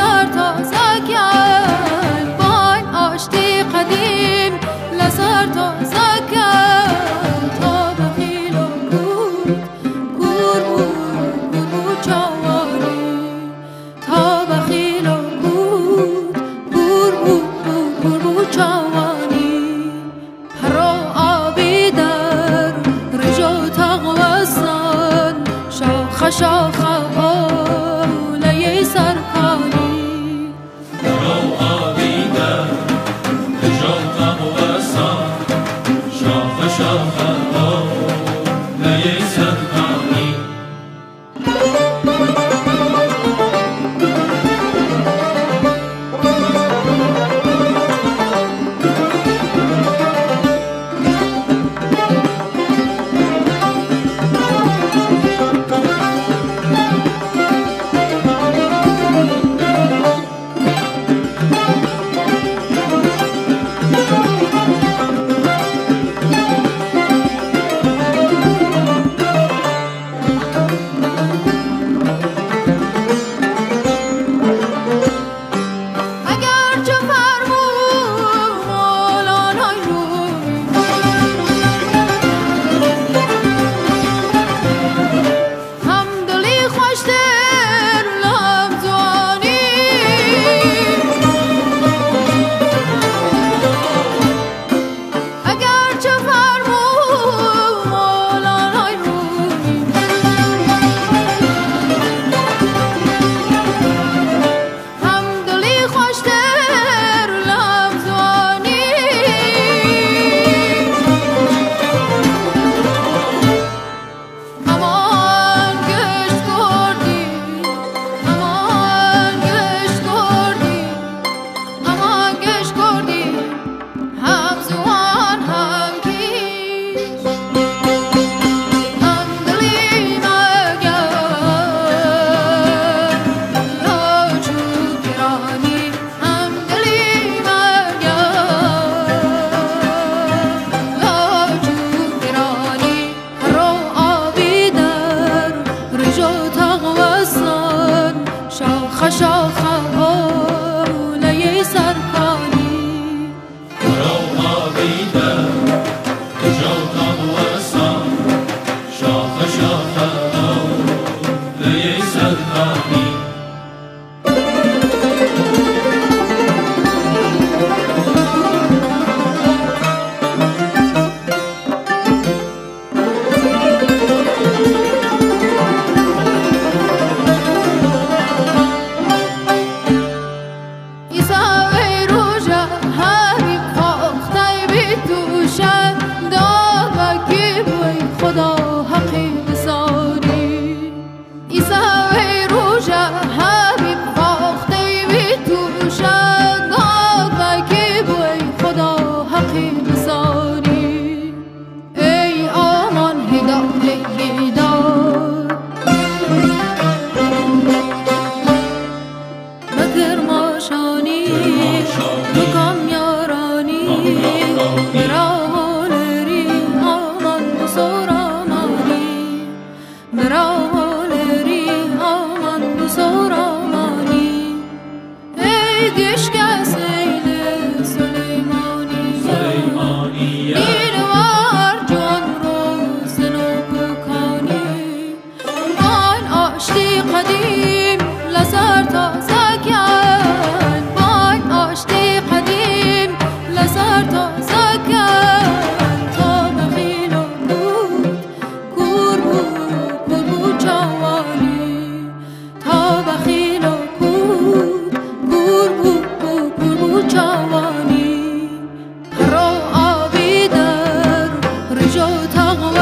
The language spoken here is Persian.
لسر تازه کرد با این آشتی قدیم لسر تازه کرد تا بخیل و گور بود جوانی تا بخیل و گور بود جوانی پرو آبی در رجو تغوستان شاخ شاخ اولیه سرکانی پرو آبی در رجو تغوستان شاخ شاخ اولیه سرکانی شاخ اولیه سرکانی پرو آبی در رجو تغوستان شاخ شاخ اولیه سرکانی قدیم لسر تازه کرد با این آشتی قدیم لسر تازه کرد تا بخیل و گور بود جوانی تا بخیل و گور بود جوانی پرو آبی در رجو تغوستان